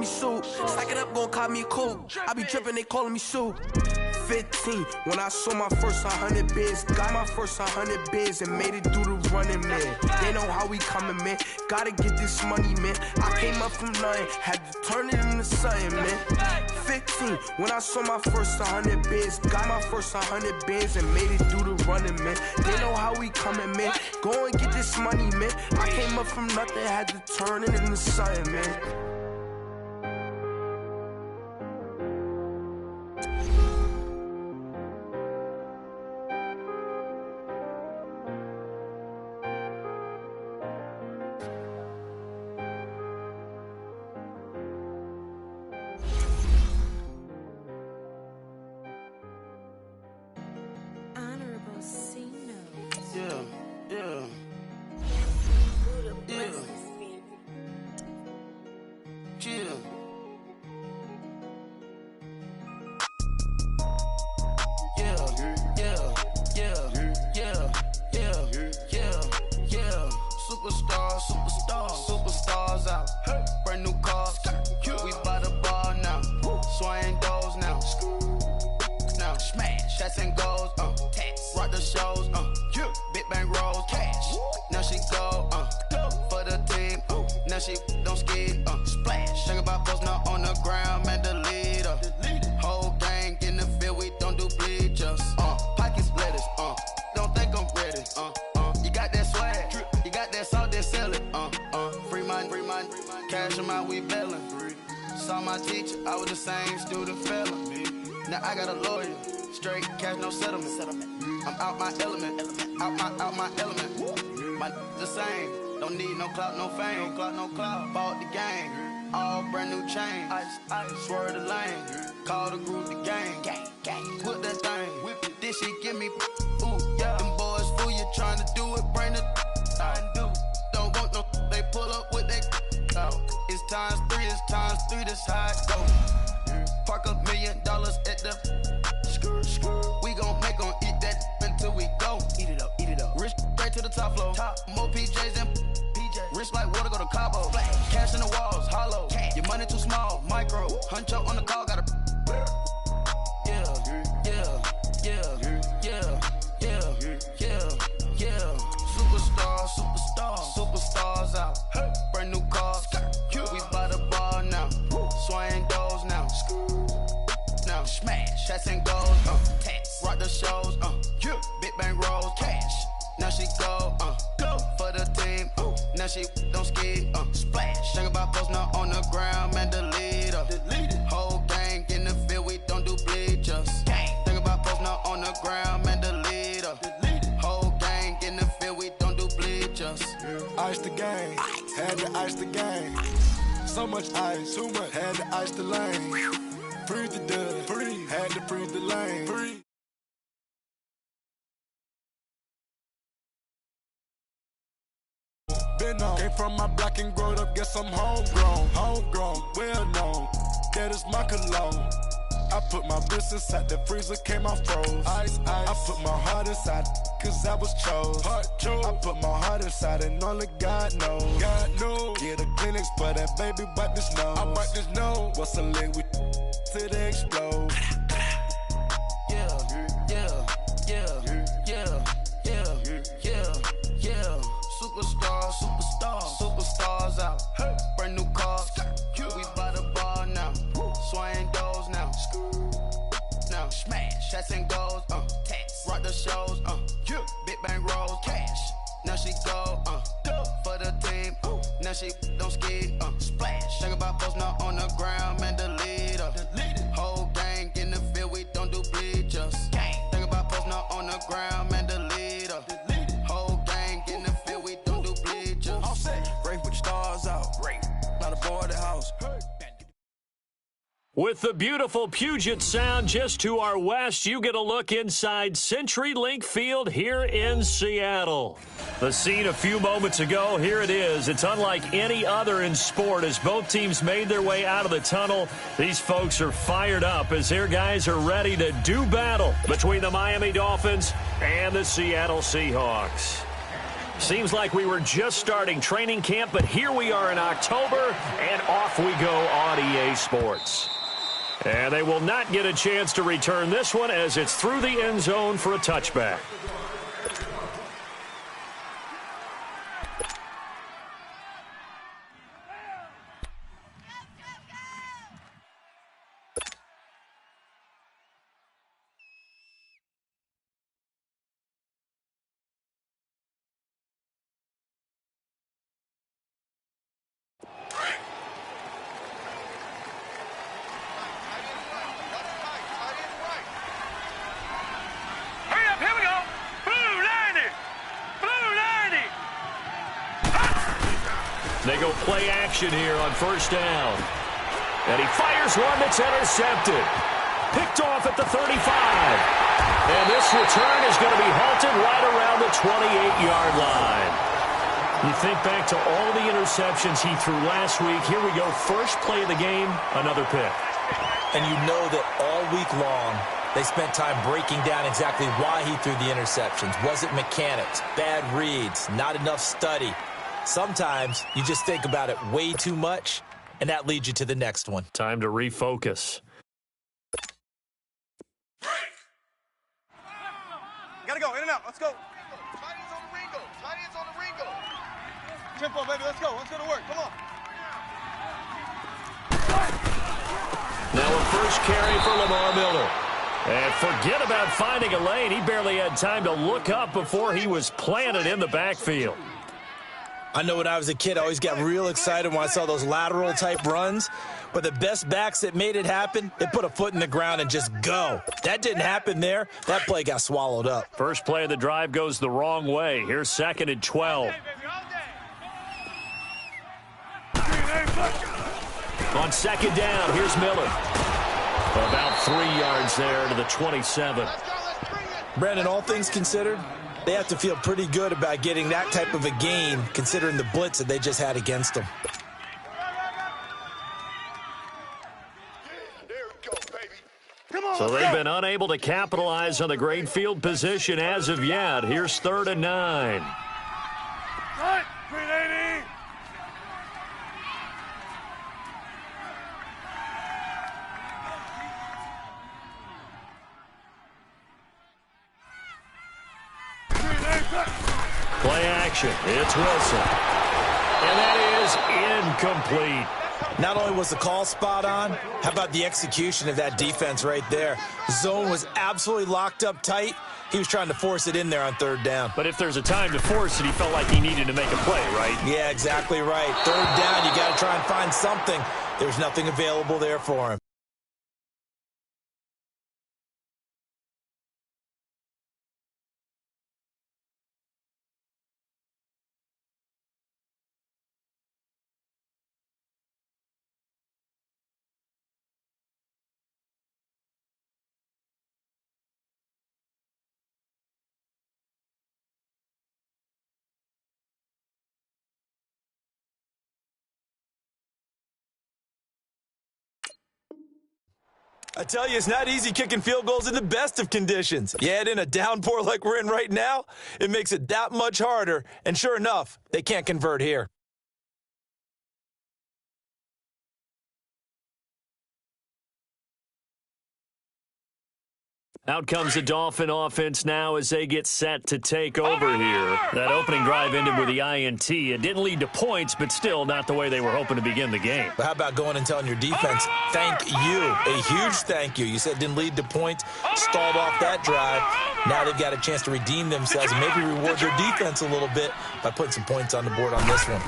me Sue. Stack it up, gon' call me a coupe. I be trippin', they calling me Sue. 15, when I saw my first 100 bids. Got my first 100 bids and made it through the running, man. They know how we coming, man. Gotta get this money, man. I came up from nothing, had to turn it into something, man. 15, when I saw my first 100 bids. Got my first 100 bids and made it through the running, man. They know how we coming, man. Go and get this money, man. I came up from nothing, had to turn it into something, man. Superstars out. Brand new cars. We by the bar now. Swaying doors now. Now smash. Shots and goals. Rock the shows. Big bang rolls. Cash. Now she go. For the team. Now she don't skid. Splash. Think about post now on the ground. Man, the leader. Whole gang in the field. We don't do bleachers. Pocket splitters. Don't think I'm ready. You got that swag. You got that salt, that sell it. Free mind. Cash them out, we bailin'. Saw my teacher, I was the same student fella. Now I got a lawyer, straight cash, no settlement. I'm out my element, out my element. My the same, don't need no clout, no fame. No clout. Bought the game, all brand new chain. Ice, swerve the lane, call the group the gang. Put that thing, whip it, this shit give me. Ooh, yeah. Them boys fool you, trying to do it, bring the. I do. Don't want no, they pull up with that. It's times three, this how it go. Park $1 million at the we gon' make 'em eat that until we go. Eat it up. Rich straight to the top floor. More PJs than PJ. Rich like water, go to Cabo. Cash in the walls, hollow. Your money too small, micro. Huncho on the call, gotta. Superstars out. Brand new cars. We by the bar now. Swaying doors now. Now smash. Shots and goals. Rock the shows. Big bang rolls. Cash. Now she go. For the team. Now she don't skid. Splash. Think about post now on the ground. Man, the leader. Whole gang in the field. We don't do bleachers. Think about post now on the ground. Man, the leader. Whole gang in the field. We don't do bleachers. Ice the game, had to ice the game. So much ice, too much, had to ice the lane. Free the dud, had to free the lane. Been on, came from my block and growed up, guess I'm homegrown, well known. That is my cologne. I put my wrist inside the freezer, came out froze. Ice. I put my heart inside, cause I was chose. I put my heart inside and only God knows. Get the clinics for that baby, bite this nose. I bite this nose. What's a leg with till they explode? Superstars out. Brand new cars. We by the bar now. Swaying doors now. Now smash. Shots and goals. Rock the shows. Big bang rolls. Cash. Now she go. For the team. Now she don't skid. Splash. Think about post now on the ground. Man, the leader. Whole gang in the field. We don't do bleachers. Think about post now on the ground. Man, the leader. Whole gang in the field. We don't do bleachers. Race with the stars out. Not a boarded house. With the beautiful Puget Sound just to our west, you get a look inside CenturyLink Field here in Seattle. The scene a few moments ago, here it is. It's unlike any other in sport as both teams made their way out of the tunnel. These folks are fired up as their guys are ready to do battle between the Miami Dolphins and the Seattle Seahawks. Seems like we were just starting training camp, but here we are in October, and off we go on EA Sports. And they will not get a chance to return this one as it's through the end zone for a touchback. They go play action here on first down. And he fires one that's intercepted. Picked off at the 35. And this return is going to be halted right around the 28-yard line. You think back to all the interceptions he threw last week. Here we go. First play of the game, another pick. And you know that all week long, they spent time breaking down exactly why he threw the interceptions. Was it mechanics, bad reads, not enough study? Sometimes you just think about it way too much, and that leads you to the next one. Time to refocus. Gotta go, in and out, let's go. Tight ends on the Ringo, tight ends on the Ringo. Tempo, baby, let's go to work, come on. Now a first carry for Lamar Miller. And forget about finding a lane. He barely had time to look up before he was planted in the backfield. I know when I was a kid, I always got real excited when I saw those lateral-type runs. But the best backs that made it happen, they put a foot in the ground and just go. That didn't happen there. That play got swallowed up. First play of the drive goes the wrong way. Here's 2nd and 12. On 2nd down, here's Miller. About 3 yards there to the 27. Brandon, all things considered, they have to feel pretty good about getting that type of a gain, considering the blitz that they just had against them. So they've been unable to capitalize on the great field position as of yet. Here's 3rd and 9. Play action. It's Wilson. And that is incomplete. Not only was the call spot on, how about the execution of that defense right there? Zone was absolutely locked up tight. He was trying to force it in there on 3rd down. But if there's a time to force it, he felt like he needed to make a play, right? Yeah, exactly right. 3rd down, you got to try and find something. There's nothing available there for him. I tell you, it's not easy kicking field goals in the best of conditions. Yet in a downpour like we're in right now, it makes it that much harder. And sure enough, they can't convert here. Out comes the Dolphin offense now as they get set to take over here. That opening drive ended with the INT. It didn't lead to points, but still not the way they were hoping to begin the game. But how about going and telling your defense, thank you, a huge thank you. You said it didn't lead to points, stalled off that drive. Now they've got a chance to redeem themselves and maybe reward their defense a little bit by putting some points on the board on this one.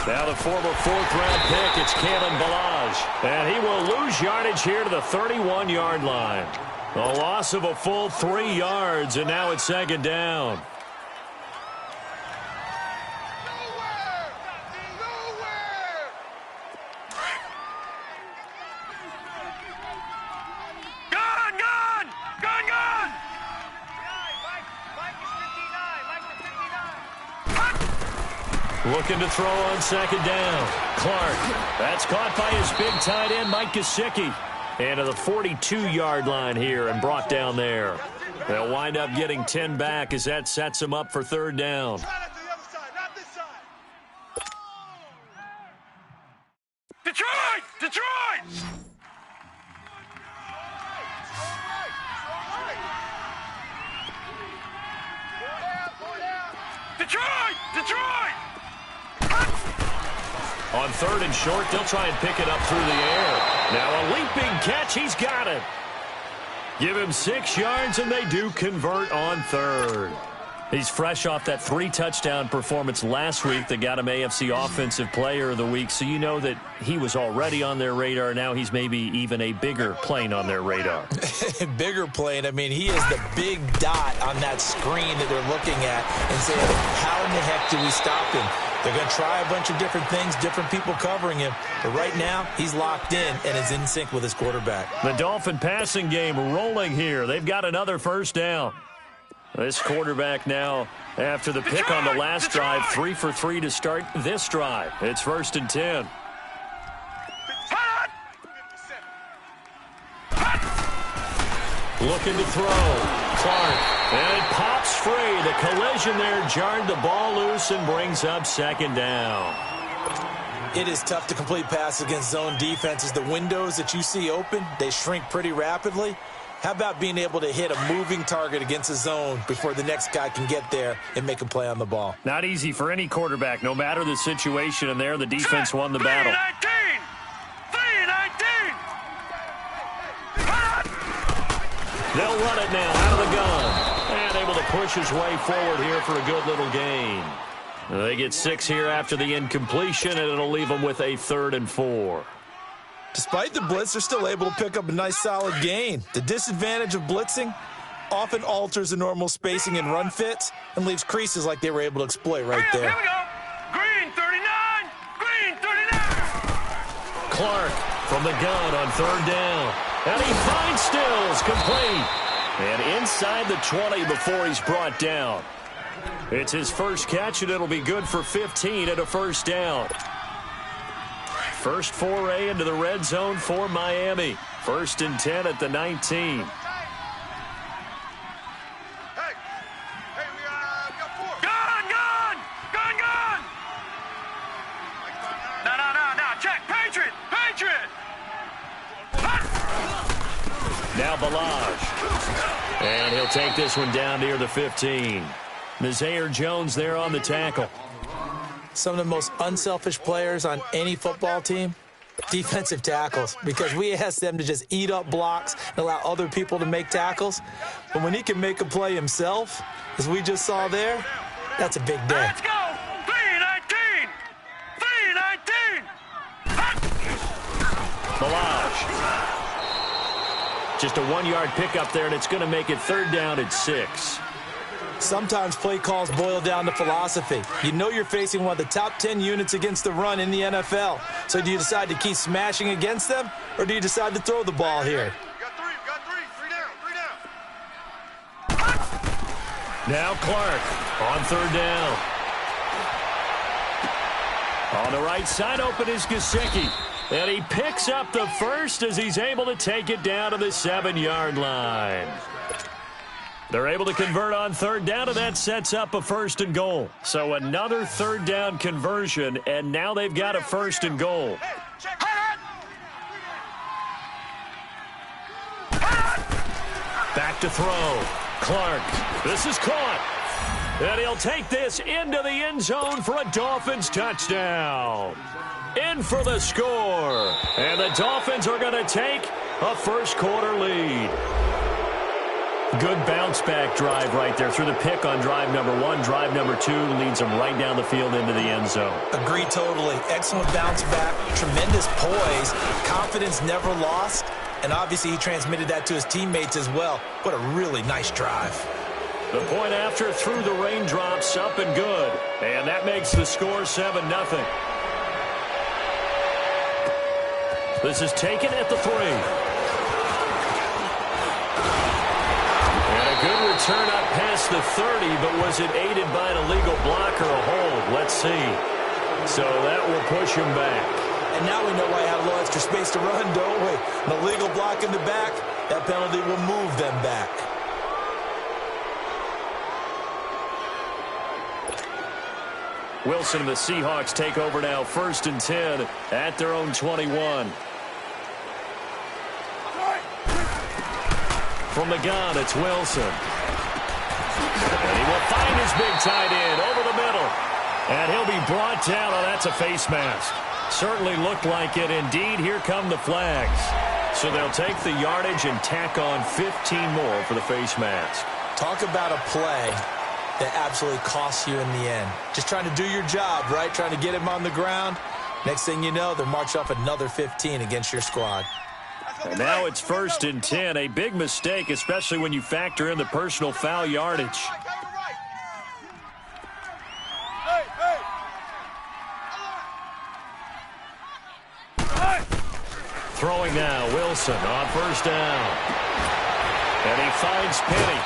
Now the former 4th-round pick, it's Kalen Ballage. And he will lose yardage here to the 31-yard line. A loss of a full 3 yards, and now it's 2nd down. Looking to throw on 2nd down. Clark. That's caught by his big tight end, Mike Gesicki. And to the 42-yard line here and brought down there. They'll wind up getting 10 back as that sets them up for third down. Try that to the other side, not this side. Detroit! Detroit! Detroit! Detroit! On third and short, they'll try and pick it up through the air. Now a leaping catch, he's got it. Give him 6 yards, and they do convert on third. He's fresh off that 3-touchdown performance last week that got him AFC Offensive Player of the Week, so you know that he was already on their radar. Now he's maybe even a bigger plane on their radar. Bigger plane. I mean, he is the big dot on that screen that they're looking at and saying, how in the heck do we stop him? They're going to try a bunch of different things, different people covering him. But right now, he's locked in and is in sync with his quarterback. The Dolphin passing game rolling here. They've got another first down. This quarterback now, after the pick on the last drive, 3 for 3 to start this drive. It's 1st and 10. Looking to throw. Clark. And it pops free. The collision there jarred the ball loose and brings up 2nd down. It is tough to complete passes against zone defenses. The windows that you see open, they shrink pretty rapidly. How about being able to hit a moving target against a zone before the next guy can get there and make a play on the ball? Not easy for any quarterback, no matter the situation, and there the defense won the battle. 3-19! They'll run it now out of the gun. And able to push his way forward here for a good little gain. They get 6 here after the incompletion, and it'll leave them with a 3rd and 4. Despite the blitz, they're still able to pick up a nice solid gain. The disadvantage of blitzing often alters the normal spacing and run fits and leaves creases like they were able to exploit right there. Here we go. Green 39. Green 39. Clark from the gun on 3rd down. And he finds Stills complete. And inside the 20 before he's brought down. It's his first catch, and it'll be good for 15 and a first down. First foray into the red zone for Miami. 1st and 10 at the 19. Hey, we got 4. Gun! No. Check. Patriot. Now Balaj. And he'll take this one down near the 15. Nazaire Jones there on the tackle. Some of the most unselfish players on any football team, defensive tackles, because we ask them to just eat up blocks and allow other people to make tackles. But when he can make a play himself, as we just saw there, that's a big day. Let's go. 3-19. Balaj. Just a 1-yard pickup there, and it's going to make it 3rd down at 6. Sometimes play calls boil down to philosophy. You know you're facing one of the top 10 units against the run in the NFL. So do you decide to keep smashing against them, or do you decide to throw the ball here? We got 3. 3 down. Now Clark on 3rd down. On the right side open is Gesicki. And he picks up the first as he's able to take it down to the 7-yard line. They're able to convert on 3rd down, and that sets up a 1st and goal. So another 3rd down conversion, and now they've got a 1st and goal. Back to throw. Clark. This is caught. And he'll take this into the end zone for a Dolphins touchdown. In for the score. And the Dolphins are going to take a first-quarter lead. Good bounce-back drive right there through the pick on drive number 1. Drive number 2 leads them right down the field into the end zone. Agree totally. Excellent bounce back. Tremendous poise. Confidence never lost. And obviously he transmitted that to his teammates as well. What a really nice drive. The point after through the raindrops, up and good. And that makes the score 7-0. This is taken at the 3. And a good return up past the 30, but was it aided by an illegal block or a hold? Let's see. So that will push him back. And now we know why I have a little extra space to run, don't we? An illegal block in the back, that penalty will move them back. Wilson and the Seahawks take over now, 1st and 10 at their own 21. From the gun, it's Wilson. And he will find his big tight end over the middle. And he'll be brought down. Oh, that's a face mask. Certainly looked like it. Indeed, here come the flags. So they'll take the yardage and tack on 15 more for the face mask. Talk about a play that absolutely costs you in the end. Just trying to do your job, right? Trying to get him on the ground. Next thing you know, they'll march off another 15 against your squad. And now it's 1st and 10. A big mistake, especially when you factor in the personal foul yardage. Throwing now, Wilson on 1st down. And he finds Penny.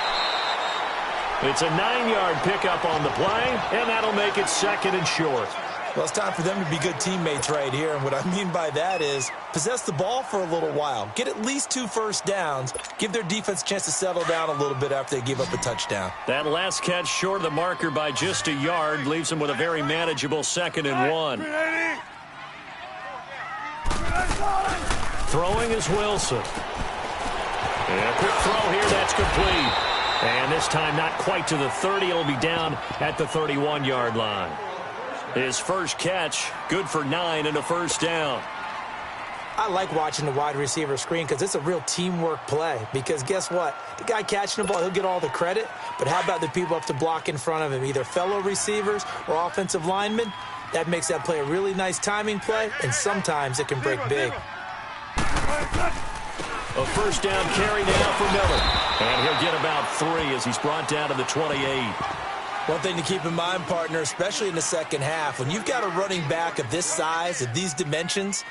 It's a 9-yard pickup on the play, and that'll make it 2nd and short. Well, it's time for them to be good teammates right here, and what I mean by that is possess the ball for a little while. Get at least 2 first downs. Give their defense a chance to settle down a little bit after they give up a touchdown. That last catch short of the marker by just a yard leaves them with a very manageable 2nd and 1. Throwing is Wilson. And a quick throw here, that's complete. And this time not quite to the 30. It'll be down at the 31-yard line. His first catch, good for 9 and a 1st down. I like watching the wide receiver screen because it's a real teamwork play. Because guess what? The guy catching the ball, he'll get all the credit. But how about the people up to block in front of him, either fellow receivers or offensive linemen? That makes that play a really nice timing play, and sometimes it can break big. A 1st down carry now for Miller. And he'll get about 3 as he's brought down to the 28. One thing to keep in mind, partner, especially in the second half, when you've got a running back of this size, of these dimensions,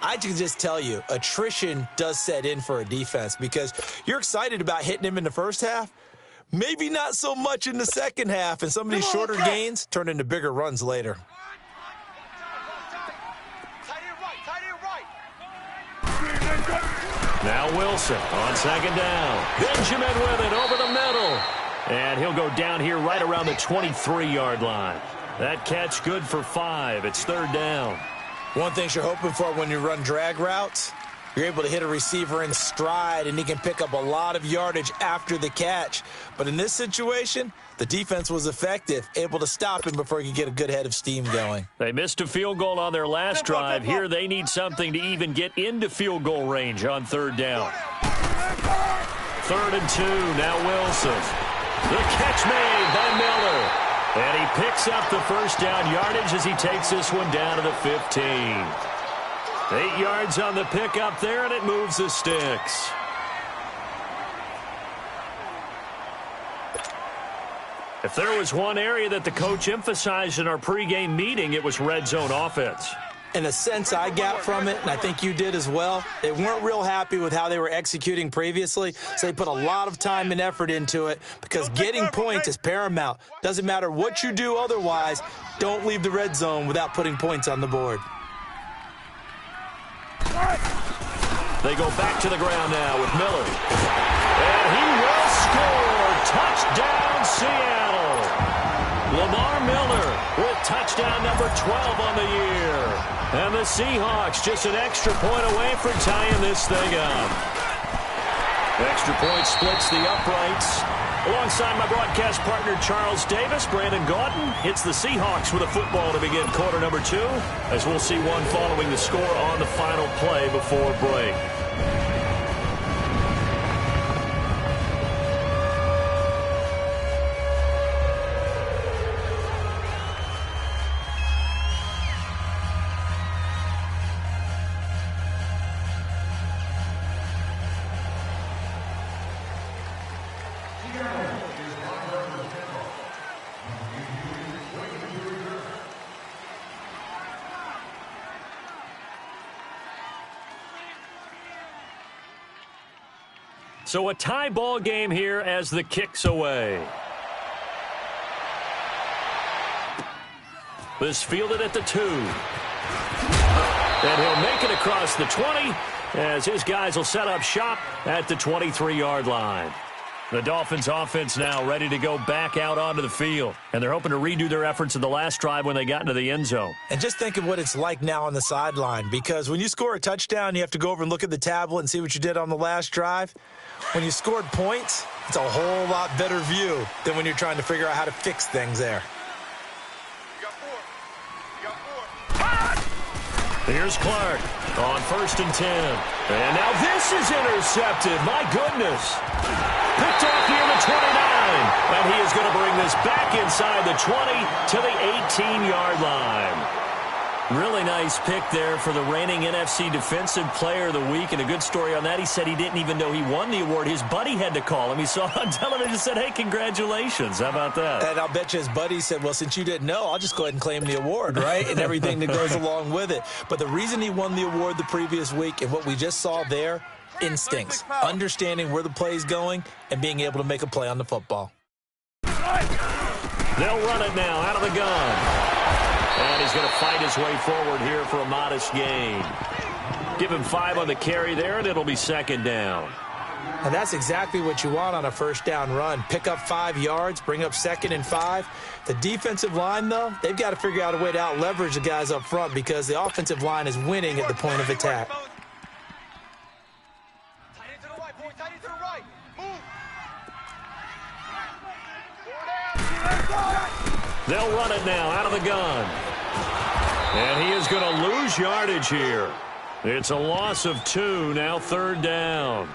I can just tell you, attrition does set in for a defense because you're excited about hitting him in the first half. Maybe not so much in the second half, and some of these shorter gains turn into bigger runs later. Now Wilson on 2nd down. Benjamin with it over the middle. And he'll go down here right around the 23-yard line. That catch good for 5. It's 3rd down. One thing you're hoping for when you run drag routes, you're able to hit a receiver in stride, and he can pick up a lot of yardage after the catch. But in this situation, the defense was effective, able to stop him before he could get a good head of steam going. They missed a field goal on their last drive. Here they need something to even get into field goal range on 3rd down. 3rd and 2, now Wilson. The catch made by Miller. And he picks up the 1st down yardage as he takes this one down to the 15. 8 yards on the pickup there, and it moves the sticks. If there was one area that the coach emphasized in our pregame meeting, it was red zone offense. In a sense I got from it, and I think you did as well, they weren't real happy with how they were executing previously, so they put a lot of time and effort into it because getting points is paramount. Doesn't matter what you do otherwise, don't leave the red zone without putting points on the board. They go back to the ground now with Miller. And he will score. Touchdown, Seattle. Lamar Miller with touchdown number 12 on the year. And the Seahawks just an extra point away from tying this thing up. Extra point splits the uprights. Alongside my broadcast partner Charles Davis, Brandon Gaudin hits the Seahawks with a football to begin quarter number 2, as we'll see one following the score on the final play before break. So a tie ball game here as the kick's away. This fielded at the 2. And he'll make it across the 20 as his guys will set up shop at the 23-yard line. The Dolphins offense now ready to go back out onto the field. And they're hoping to redo their efforts in the last drive when they got into the end zone. And just think of what it's like now on the sideline, because when you score a touchdown, you have to go over and look at the tablet and see what you did on the last drive. When you scored points, it's a whole lot better view than when you're trying to figure out how to fix things there. Here's Clark on 1st and 10. And now this is intercepted. My goodness. Picked off near the 29. And he is going to bring this back inside the 20 to the 18-yard line. Really nice pick there for the reigning NFC Defensive Player of the Week. And a good story on that. He said he didn't even know he won the award. His buddy had to call him. He saw it on television and said, hey, congratulations. How about that? And I'll bet you his buddy said, well, since you didn't know, I'll just go ahead and claim the award, right? And everything that goes along with it. But the reason he won the award the previous week and what we just saw there, instincts, understanding where the play is going and being able to make a play on the football. They'll run it now out of the gun. And he's going to fight his way forward here for a modest gain. Give him 5 on the carry there, and it'll be 2nd down. And that's exactly what you want on a 1st down run. Pick up 5 yards, bring up 2nd and 5. The defensive line, though, they've got to figure out a way to out-leverage the guys up front because the offensive line is winning at the point of attack. They'll run it now out of the gun. And he is going to lose yardage here. It's a loss of 2, now 3rd down.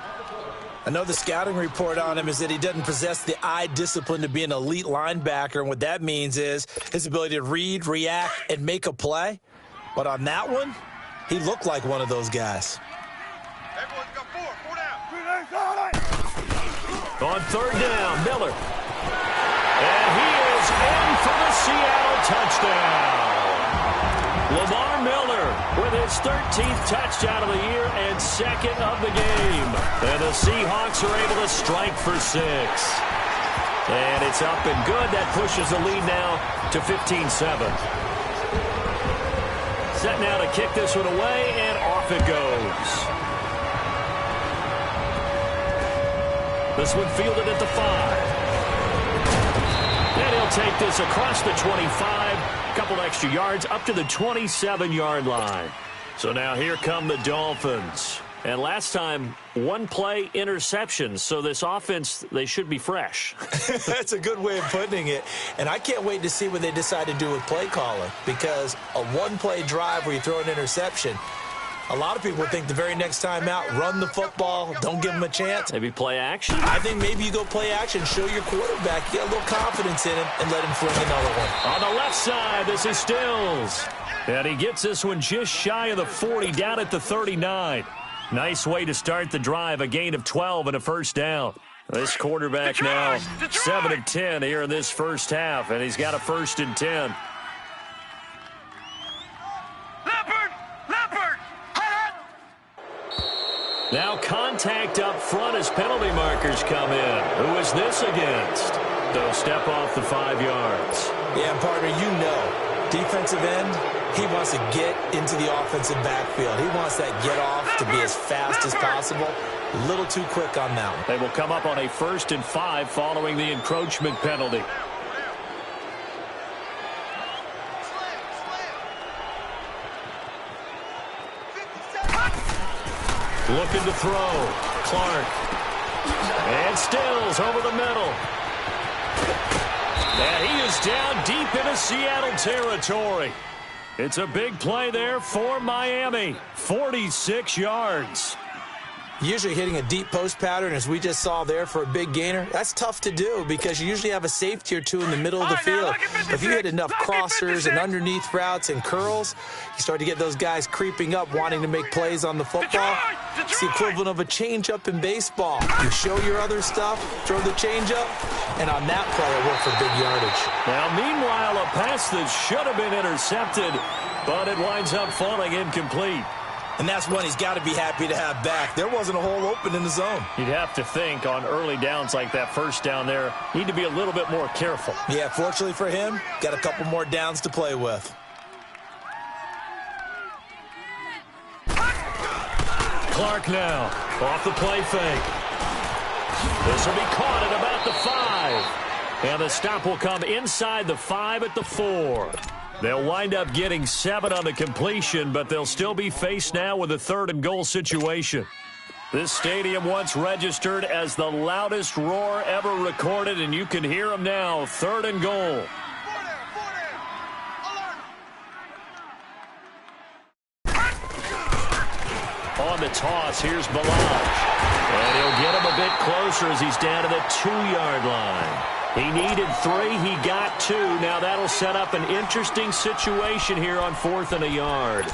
I know the scouting report on him is that he doesn't possess the eye discipline to be an elite linebacker, and what that means is his ability to read, react, and make a play. But on that one, he looked like one of those guys. Everyone's got 4 down. On 3rd down, Miller. And he is in for the Seattle touchdown. Lamar Miller with his 13th touchdown of the year and 2nd of the game. And the Seahawks are able to strike for 6. And it's up and good. That pushes the lead now to 15-7. Set now to kick this one away, and off it goes. This one fielded at the 5. And he'll take this across the 25, a couple extra yards, up to the 27-yard line. So now here come the Dolphins. And last time, 1 play interception. So this offense, they should be fresh. That's a good way of putting it. And I can't wait to see what they decide to do with play calling, because a 1-play drive where you throw an interception, a lot of people think the very next time out, run the football, don't give them a chance. Maybe play action? I think maybe you go play action, show your quarterback, get a little confidence in him, and let him fling another one. On the left side, this is Stills. And he gets this one just shy of the 40, down at the 39. Nice way to start the drive, a gain of 12 and a 1st down. This quarterback now 7 of 10 here in this first half, and he's got a 1st and 10. Now contact up front as penalty markers come in. Who is this against? They'll step off the 5 yards. Yeah, and partner, you know, defensive end, he wants to get into the offensive backfield. He wants that get off to be as fast as possible. A little too quick on that one. They will come up on a 1st and 5 following the encroachment penalty. Looking to throw. Clark. And Stills over the middle. And he is down deep into Seattle territory. It's a big play there for Miami. 46 yards. Usually hitting a deep post pattern, as we just saw there, for a big gainer, that's tough to do because you usually have a safety or 2 in the middle of the field. If you hit enough crossers and underneath routes and curls, you start to get those guys creeping up, wanting to make plays on the football. It's the equivalent of a changeup in baseball. You show your other stuff, throw the changeup, and on that play, it worked for big yardage. Now, meanwhile, a pass that should have been intercepted, but it winds up falling incomplete. And that's one he's got to be happy to have back. There wasn't a hole open in the zone. You'd have to think on early downs like that 1st down there, need to be a little bit more careful. Yeah, fortunately for him, got a couple more downs to play with. Clark now, off the play fake. This will be caught at about the 5. And the stop will come inside the 5 at the 4. They'll wind up getting 7 on the completion, but they'll still be faced now with a 3rd and goal situation. This stadium once registered as the loudest roar ever recorded, and you can hear them now. 3rd and goal. On the toss, here's Balazs. And he'll get him a bit closer as he's down to the 2-yard line. He needed 3. He got 2. Now that'll set up an interesting situation here on 4th and a yard.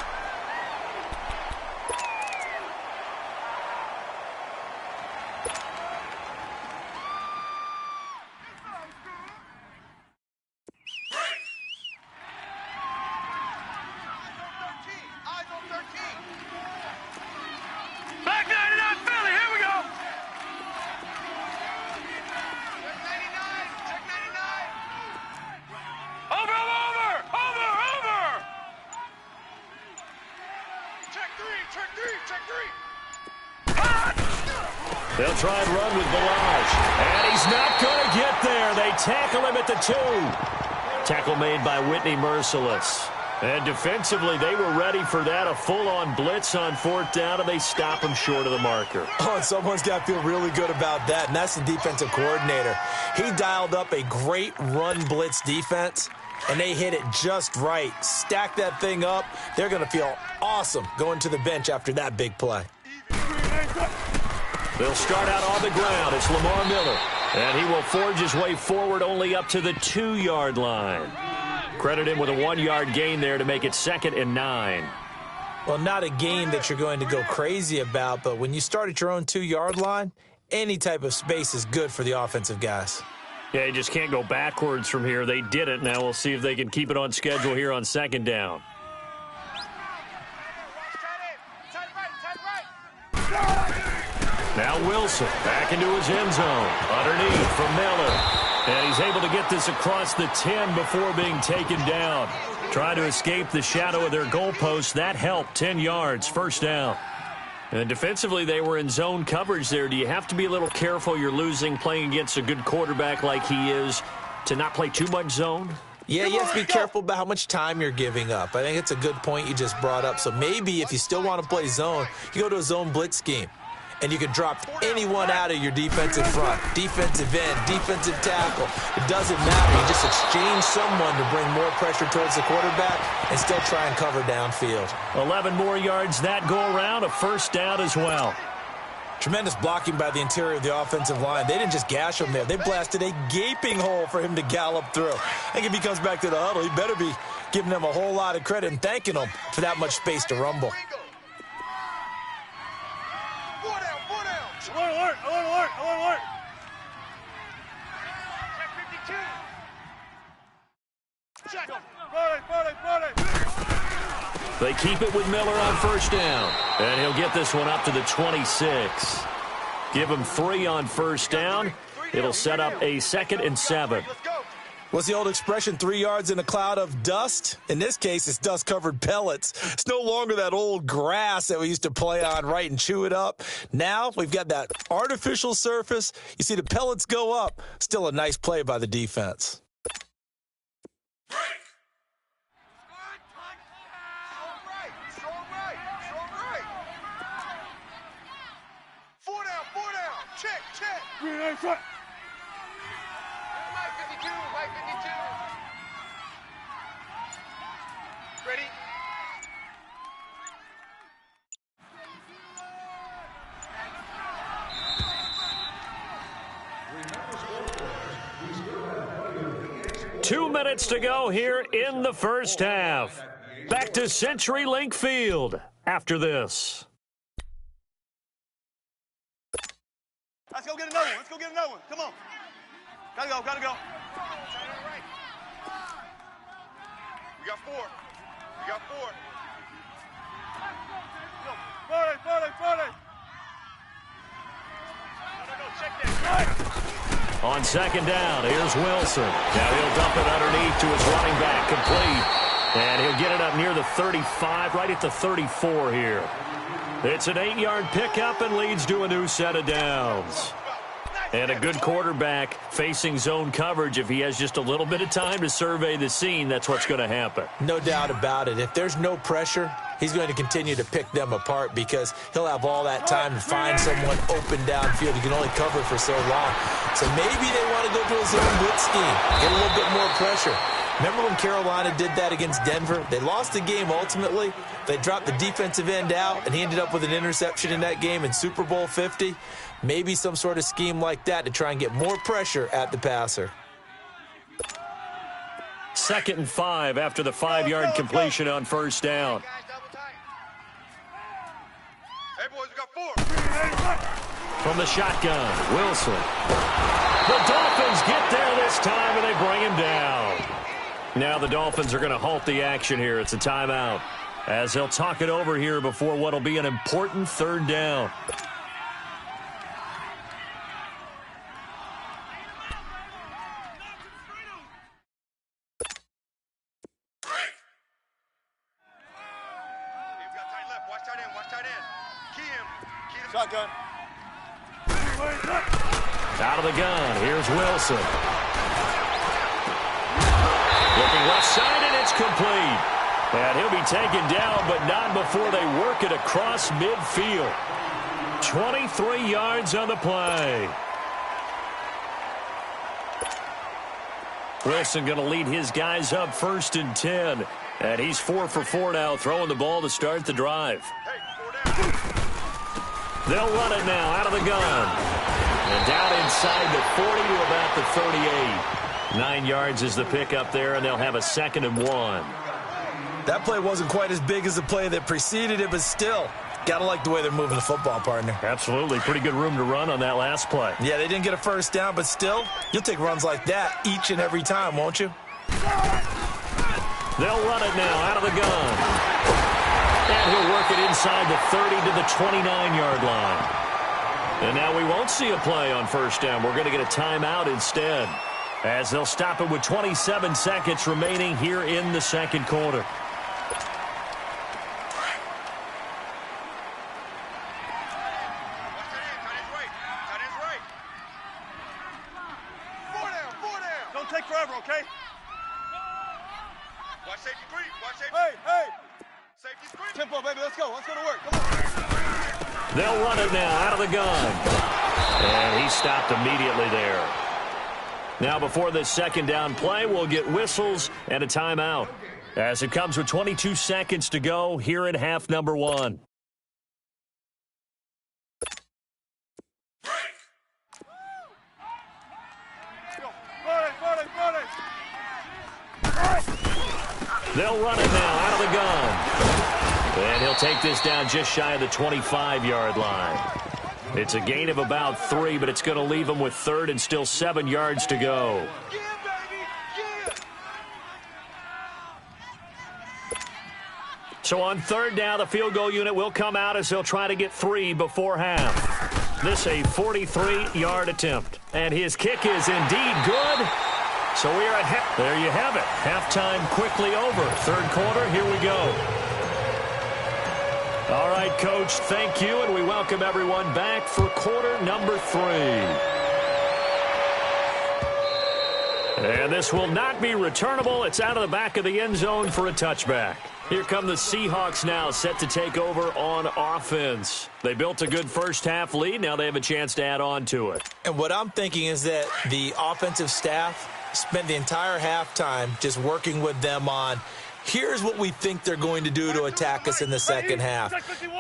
They'll try and run with Balazs. And he's not going to get there. They tackle him at the 2. Tackle made by Whitney Merciless. And defensively, they were ready for that. A full-on blitz on 4th down, and they stop him short of the marker. Oh, and someone's got to feel really good about that, and that's the defensive coordinator. He dialed up a great run blitz defense, and they hit it just right. Stack that thing up. They're going to feel awesome going to the bench after that big play. They'll start out on the ground. It's Lamar Miller. And he will forge his way forward only up to the 2-yard line. Credit him with a 1-yard gain there to make it 2nd and 9. Well, not a gain that you're going to go crazy about, but when you start at your own 2-yard line, any type of space is good for the offensive guys. Yeah, you just can't go backwards from here. They did it. Now we'll see if they can keep it on schedule here on 2nd down. Now Wilson back into his end zone. Underneath from Miller. And he's able to get this across the 10 before being taken down. Trying to escape the shadow of their goalpost. That helped. 10 yards. 1st down. And defensively, they were in zone coverage there. Do you have to be a little careful? You're losing playing against a good quarterback like he is to not play too much zone? Yeah, you have to be careful about how much time you're giving up. I think it's a good point you just brought up. So maybe if you still want to play zone, you go to a zone blitz scheme. And you can drop anyone out of your defensive front, defensive end, defensive tackle. It doesn't matter. You just exchange someone to bring more pressure towards the quarterback and still try and cover downfield. 11 more yards that go around, a 1st down as well. Tremendous blocking by the interior of the offensive line. They didn't just gash him there. They blasted a gaping hole for him to gallop through. I think if he comes back to the huddle, he better be giving them a whole lot of credit and thanking them for that much space to rumble. Alert, alert, alert, alert, alert. Check 52. Check. They keep it with Miller on 1st down. And he'll get this one up to the 26. Give him 3 on 1st down. It'll set up a 2nd and 7. What's the old expression, 3 yards in a cloud of dust? In this case, it's dust-covered pellets. It's no longer that old grass that we used to play on, right, and chew it up. Now we've got that artificial surface. You see the pellets go up. Still a nice play by the defense. Four down. Check. Mike 52. Ready? Two minutes to go here in the 1st half. Back to CenturyLink Field after this. Let's go get another one. Come on. Gotta go. We got four. Party. No, check that. On 2nd down, here's Wilson. Now he'll dump it underneath to his running back, complete. And he'll get it up near the 35, right at the 34 here. It's an 8-yard pickup and leads to a new set of downs. And a good quarterback facing zone coverage, if he has just a little bit of time to survey the scene, that's what's going to happen. No doubt about it. If there's no pressure, he's going to continue to pick them apart because he'll have all that time to find someone open downfield. He can only cover for so long. So maybe they want to go to a zone blitz scheme, get a little bit more pressure. Remember when Carolina did that against Denver? They lost the game ultimately. They dropped the defensive end out, and he ended up with an interception in that game in Super Bowl 50. Maybe some sort of scheme like that to try and get more pressure at the passer. 2nd and 5 after the 5-yard completion on first down. Hey, boys, we got 4. From the shotgun, Wilson. The Dolphins get there this time, and they bring him down. Now the Dolphins are going to halt the action here. It's a timeout as they'll talk it over here before what will be an important 3rd down. Shotgun. Out of the gun. Here's Wilson. Looking left side, and it's complete. And he'll be taken down, but not before they work it across midfield. 23 yards on the play. Wilson going to lead his guys up 1st and 10. And he's 4 for 4 now, throwing the ball to start the drive. They'll run it now out of the gun. And down inside the 40 to about the 38. 9 yards is the pickup there, and they'll have a 2nd and 1. That play wasn't quite as big as the play that preceded it, but still, got to like the way they're moving the football, partner. Absolutely. Pretty good room to run on that last play. Yeah, they didn't get a first down, but still, you'll take runs like that each and every time, won't you? They'll run it now out of the gun. And he'll work it inside the 30 to the 29-yard line. And now we won't see a play on first down. We're going to get a timeout instead, as they'll stop it with 27 seconds remaining here in the 2nd quarter. Don't take forever, okay? Watch safety screen. Watch safety. Hey! Safety screen. Tempo, baby. Let's go. Let's go to work. Come on. They'll run it now out of the gun. And he stopped immediately there. Now before this 2nd down play, we'll get whistles and a timeout, as it comes with 22 seconds to go here in half number 1. They'll run it now out of the gun. And he'll take this down just shy of the 25-yard line. It's a gain of about 3, but it's going to leave him with 3rd and still 7 yards to go. So on 3rd down, the field goal unit will come out as they'll try to get 3 before half. This a 43-yard attempt. And his kick is indeed good. So we are at half. There you have it. Halftime quickly over. 3rd quarter, here we go. All right, Coach, thank you, and we welcome everyone back for quarter number 3. And this will not be returnable. It's out of the back of the end zone for a touchback. Here come the Seahawks now, set to take over on offense. They built a good first half lead. Now they have a chance to add on to it. And what I'm thinking is that the offensive staff spent the entire halftime just working with them on, here's what we think they're going to do to attack us in the second half.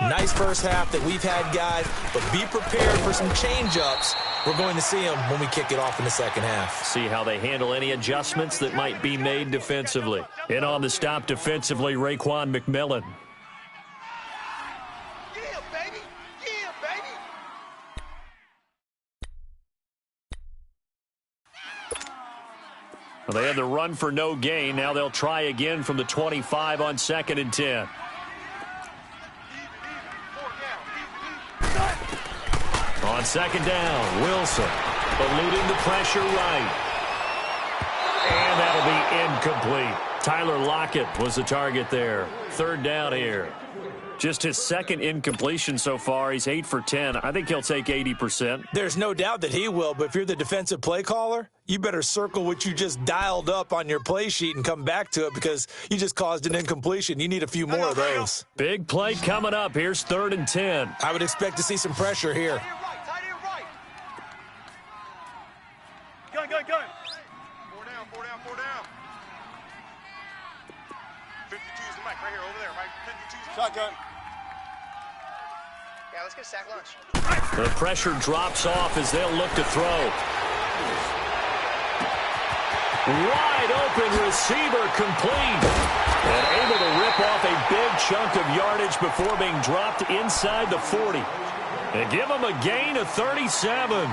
Nice first half that we've had, guys, but be prepared for some change-ups. We're going to see them when we kick it off in the second half. See how they handle any adjustments that might be made defensively. In on the stop defensively, Raekwon McMillan. Yeah, baby. Yeah, baby. Well, they had the run for no gain. Now they'll try again from the 25 on 2nd and 10. On 2nd down, Wilson eluding the pressure right. And that'll be incomplete. Tyler Lockett was the target there. 3rd down here. Just his second incompletion so far. He's 8 for 10. I think he'll take 80%. There's no doubt that he will, but if you're the defensive play caller, you better circle what you just dialed up on your play sheet and come back to it because you just caused an incompletion. You need a few more of those. Big play coming up. Here's 3rd and 10. I would expect to see some pressure here. Gun. 4 down. 52's the mic right here, over there, right? 52's shotgun. Yeah, let's get a sack lunch. The pressure drops off as they'll look to throw. Wide open receiver complete. And able to rip off a big chunk of yardage before being dropped inside the 40. And give him a gain of 37.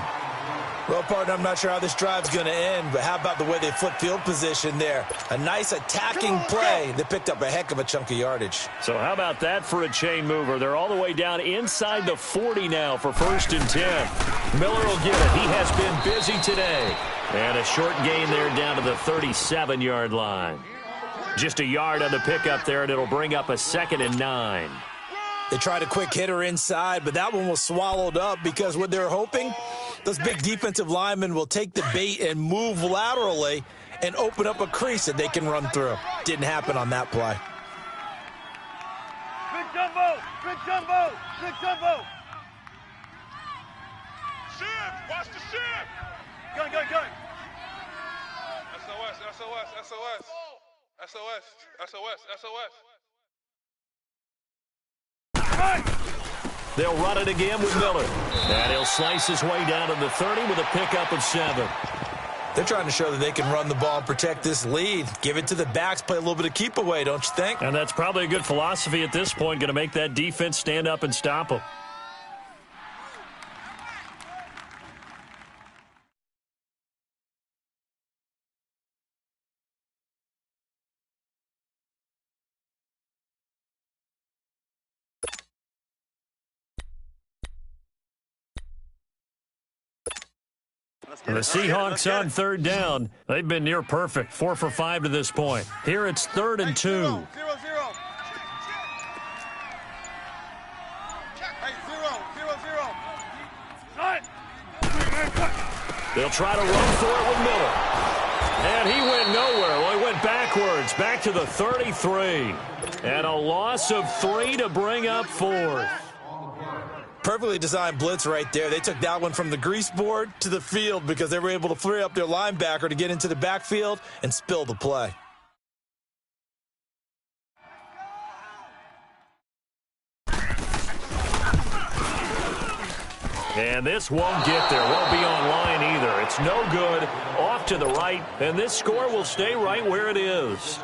Well, partner, I'm not sure how this drive's going to end, but how about the way they flip field position there? A nice attacking play that picked up a heck of a chunk of yardage. So how about that for a chain mover? They're all the way down inside the 40 now for 1st and 10. Miller will get it. He has been busy today. And a short gain there down to the 37-yard line. Just a yard on the pickup there, and it'll bring up a 2nd and 9. They tried a quick hitter inside, but that one was swallowed up because what they're hoping, those big defensive linemen will take the bait and move laterally and open up a crease that they can run through. Didn't happen on that play. Good jumbo. Shift, watch the shift. Gun. SOS. They'll run it again with Miller. And he'll slice his way down to the 30 with a pickup of 7. They're trying to show that they can run the ball and protect this lead. Give it to the backs, play a little bit of keep away, don't you think? And that's probably a good philosophy at this point, going to make that defense stand up and stop them. The Seahawks on 3rd down. They've been near perfect, 4 for 5 to this point. Here it's 3rd and 2. 0-0. They'll try to run for it with Miller. And he went nowhere. Well, he went backwards, back to the 33. And a loss of 3 to bring up 4th. Perfectly designed blitz right there. They took that one from the grease board to the field because they were able to free up their linebacker to get into the backfield and spill the play. And this won't get there. Won't be online either. It's no good. Off to the right. And this score will stay right where it is.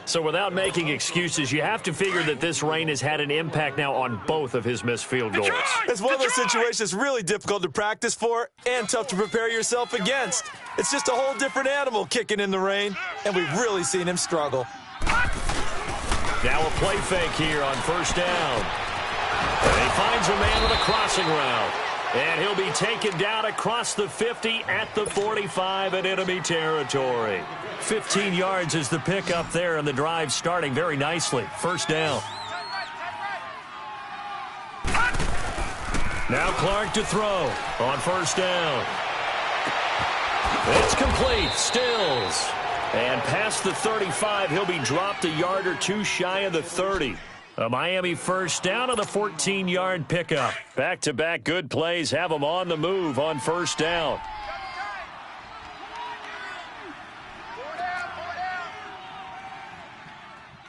So without making excuses, you have to figure that this rain has had an impact now on both of his missed field goals. It's one of those situations that's really difficult to practice for and tough to prepare yourself against. It's just a whole different animal kicking in the rain, and we've really seen him struggle. Now a play fake here on 1st down. And he finds a man with a crossing route. And he'll be taken down across the 50 at the 45 in enemy territory. 15 yards is the pickup there, and the drive starting very nicely. 1st down. Now Clark to throw on 1st down. It's complete. Stills. And past the 35, he'll be dropped a yard or 2 shy of the 30. A Miami 1st down on the 14-yard pickup. Back-to-back good plays have them on the move on 1st down.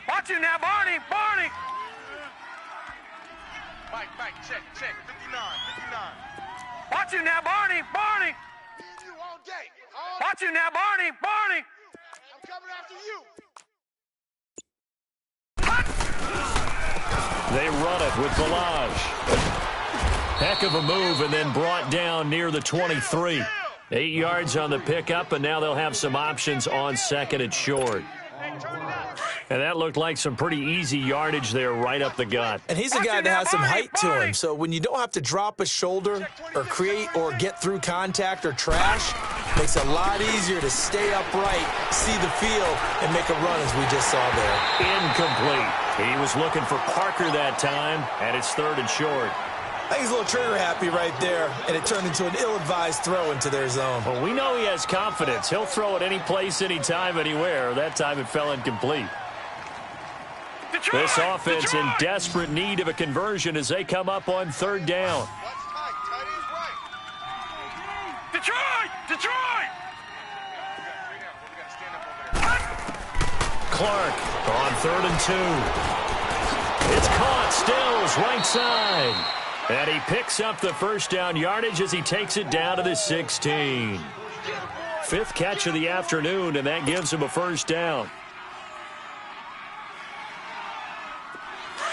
Watch it now, Barney. Mike, check. 59. Watch it now, Barney. You all day. Watch it now, Barney. I'm coming after you. They run it with Balaj. Heck of a move, and then brought down near the 23. 8 yards on the pickup, and now they'll have some options on 2nd and short. And that looked like some pretty easy yardage there right up the gut. And he's a guy that has some height to him, so when you don't have to drop a shoulder or create or get through contact or trash, Makes it a lot easier to stay upright, see the field, and make a run as we just saw there. Incomplete. He was looking for Parker that time, and it's 3rd and short. I think he's a little trigger happy right there, and it turned into an ill-advised throw into their zone. Well, we know he has confidence. He'll throw it any place, anytime, anywhere. That time it fell incomplete. This offense in desperate need of a conversion as they come up on 3rd down. Detroit! Clark on 3rd and 2. It's caught. Stills right side. And he picks up the first down yardage as he takes it down to the 16. 5th catch of the afternoon, and that gives him a first down.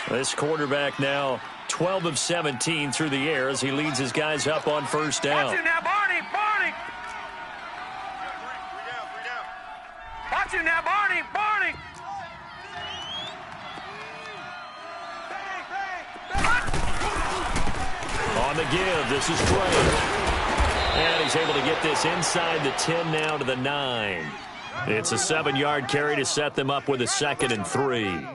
This quarterback now 12 of 17 through the air as he leads his guys up on first down. Watch you now, Barney! Watch you now, Barney! On the give, this is Drake. And he's able to get this inside the 10 now to the 9. It's a 7-yard carry to set them up with a 2nd and 3.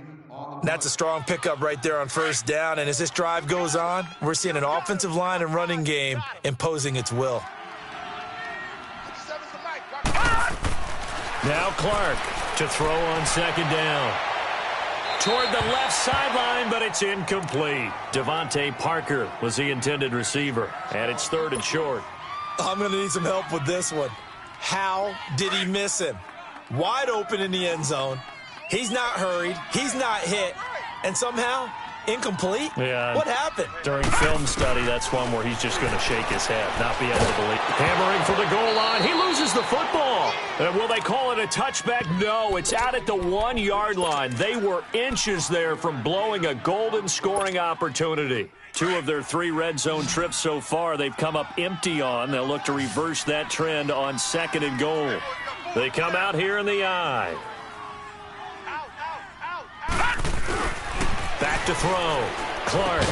That's a strong pickup right there on first down, and as this drive goes on, we're seeing an offensive line and running game imposing its will. Now Clark to throw on 2nd down. Toward the left sideline, but it's incomplete. Devontae Parker was the intended receiver, and it's 3rd and short. I'm going to need some help with this one. How did he miss him? Wide open in the end zone. He's not hurried. He's not hit. And somehow, incomplete? Yeah. What happened? During film study, that's one where he's just going to shake his head, not be able to believe. Hammering for the goal line. He loses the football. Will they call it a touchback? No, it's out at the 1-yard line. They were inches there from blowing a golden scoring opportunity. 2 of their 3 red zone trips so far they've come up empty on. They'll look to reverse that trend on 2nd and goal. They come out here in the eye. Back to throw. Clark.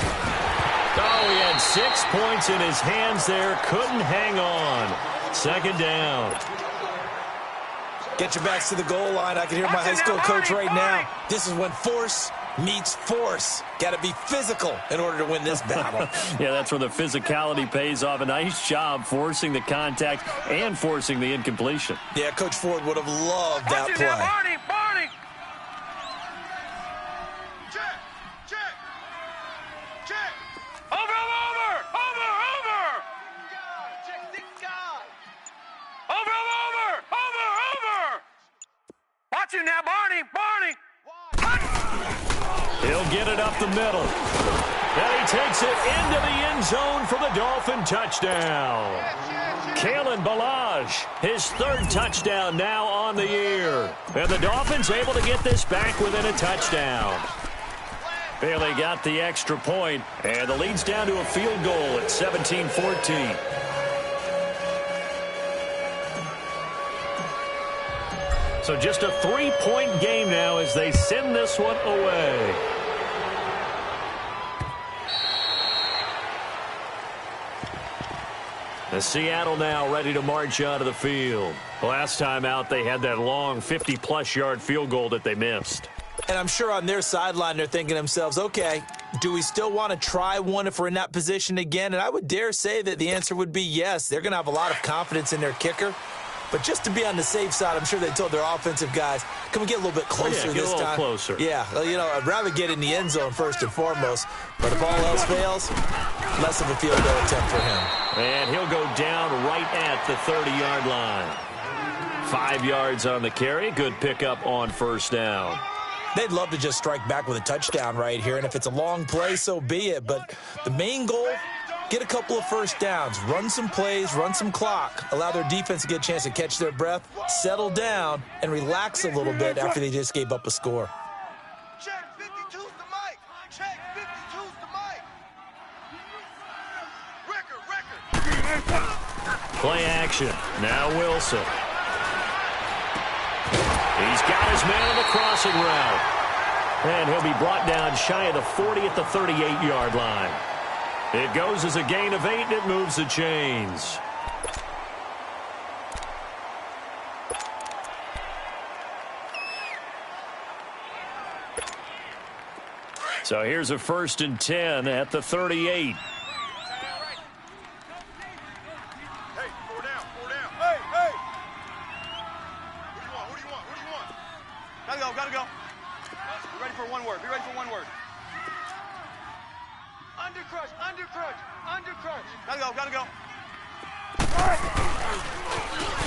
Oh, he had 6 points in his hands there. Couldn't hang on. 2nd down. Get your backs to the goal line. I can hear my high school coach right now. This is when force meets force. Got to be physical in order to win this battle. Yeah, that's where the physicality pays off. A nice job forcing the contact and forcing the incompletion. Yeah, Coach Ford would have loved that play. Barney! Check! Over! Watch you now, Barney! He'll get it up the middle. And he takes it into the end zone for the Dolphin touchdown. Kalen Ballage, his 3rd touchdown now on the year. And the Dolphins able to get this back within a touchdown. Bailey got the extra point, and the lead's down to a field goal at 17-14. So just a 3-point game now as they send this one away. The Seattle now ready to march out of the field. Last time out, they had that long 50-plus yard field goal that they missed. And I'm sure on their sideline, they're thinking to themselves, okay, do we still want to try one if we're in that position again? And I would dare say that the answer would be yes. They're going to have a lot of confidence in their kicker. But just to be on the safe side, I'm sure they told their offensive guys, can we get a little bit closer this time? Get a little closer. Yeah, you know, I'd rather get in the end zone first and foremost. But if all else fails, less of a field goal attempt for him. And he'll go down right at the 30-yard line. 5 yards on the carry. Good pickup on first down. They'd love to just strike back with a touchdown right here. And if it's a long play, so be it. But the main goal, get a couple of first downs, run some plays, run some clock, allow their defense to get a chance to catch their breath, settle down, and relax a little bit after they just gave up a score. Check 52's the mic. Check 52's the mic. Record. Play action. Now Wilson. He's got his man on the crossing route. And he'll be brought down shy of the 40 at the 38-yard line. It goes as a gain of 8, and it moves the chains. So here's a 1st and 10 at the 38. Hey, 4 down, 4 down. Hey, hey. Who do you want? Gotta go. Be ready for one word. Under crutch. Gotta go.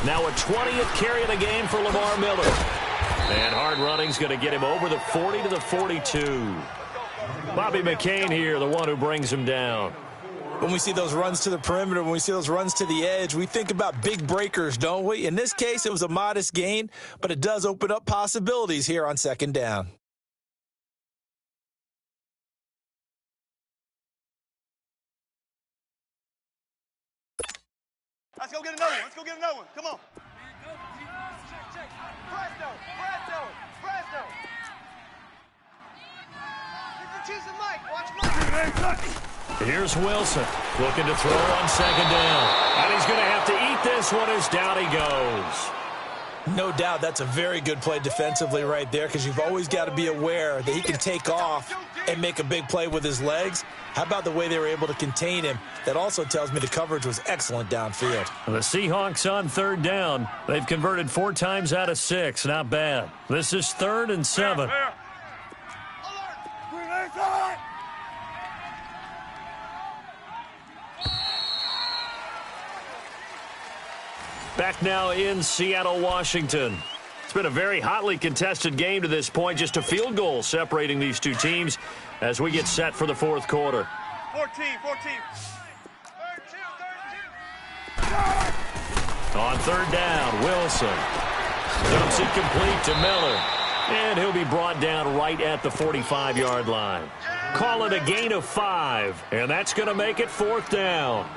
Now a 20th carry of the game for Lamar Miller. And hard running's going to get him over the 40 to the 42. Bobby McCain here, the one who brings him down. When we see those runs to the perimeter, when we see those runs to the edge, we think about big breakers, don't we? In this case, it was a modest gain, but it does open up possibilities here on 2nd down. Let's go get another one. Come on. Presto. Choose the mic. Watch Mike. Here's Wilson looking to throw on 2nd down. And he's going to have to eat this one as down he goes. No doubt that's a very good play defensively right there, because you've always got to be aware that he can take off and make a big play with his legs. How about the way they were able to contain him? That also tells me the coverage was excellent downfield. The Seahawks on 3rd down. They've converted 4 times out of 6. Not bad. This is 3rd and 7. Back now in Seattle, Washington. It's been a very hotly contested game to this point. Just a field goal separating these two teams as we get set for the 4th quarter. 14. On 3rd down, Wilson dumps it complete to Miller. And he'll be brought down right at the 45-yard line. Call it a gain of 5, and that's going to make it 4th down.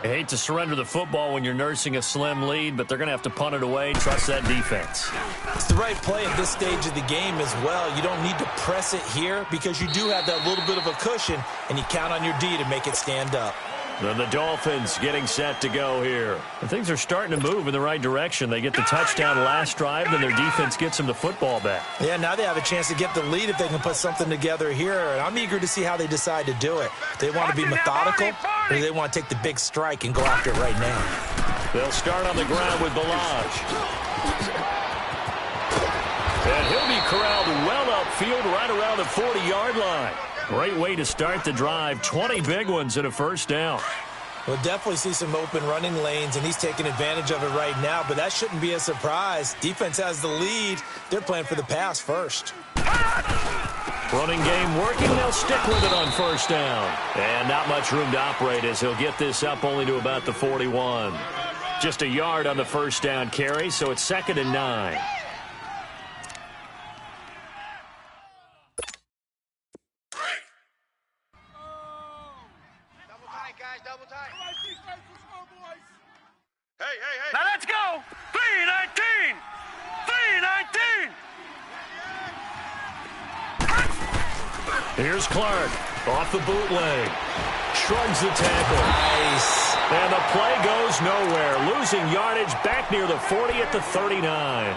I hate to surrender the football when you're nursing a slim lead, but they're going to have to punt it away. Trust that defense. It's the right play at this stage of the game as well. You don't need to press it here because you do have that little bit of a cushion, and you count on your D to make it stand up. Then the Dolphins getting set to go here. And things are starting to move in the right direction. They get the touchdown last drive, then their defense gets them the football back. Yeah, now they have a chance to get the lead if they can put something together here. And I'm eager to see how they decide to do it. They want to be methodical, or do they want to take the big strike and go after it right now? They'll start on the ground with Balaj. And he'll be corralled well upfield right around the 40-yard line. Great way to start the drive. 20 big ones and a 1st down. We'll definitely see some open running lanes, and he's taking advantage of it right now, but that shouldn't be a surprise. Defense has the lead. They're playing for the pass first. Running game working. They'll stick with it on 1st down. And not much room to operate as he'll get this up only to about the 41. Just a yard on the 1st down carry, so it's 2nd and 9. Hey. Now let's go. 3-19. 3-19. Here's Clark off the bootleg. Shrugs the tackle. Nice. And the play goes nowhere. Losing yardage back near the 40 at the 39.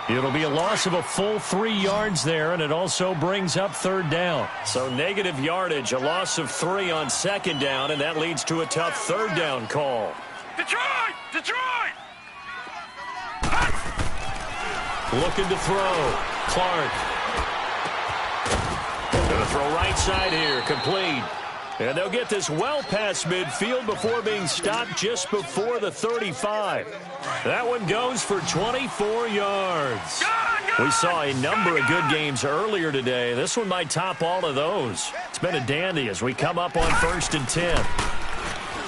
It'll be a loss of a full 3 yards there, and it also brings up 3rd down. So negative yardage, a loss of 3 on 2nd down, and that leads to a tough 3rd down call. Detroit! Looking to throw. Clark. Going to throw right side here. Complete. And they'll get this well past midfield before being stopped just before the 35. That one goes for 24 yards. We saw a number of good games earlier today. This one might top all of those. It's been a dandy as we come up on 1st and 10.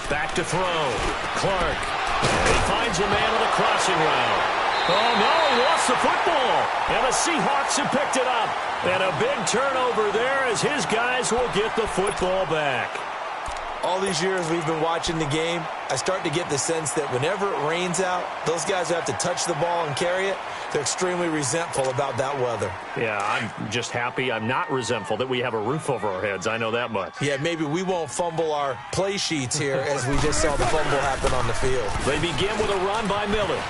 Back to throw. Clark. He finds a man on the crossing route. Oh, no, he lost the football. And the Seahawks have picked it up. And a big turnover there as his guys will get the football back. All these years we've been watching the game, I start to get the sense that whenever it rains out, those guys who have to touch the ball and carry it, they're extremely resentful about that weather. Yeah, I'm just happy I'm not resentful that we have a roof over our heads. I know that much. Yeah, maybe we won't fumble our play sheets here as we just saw the fumble happen on the field. They begin with a run by Miller.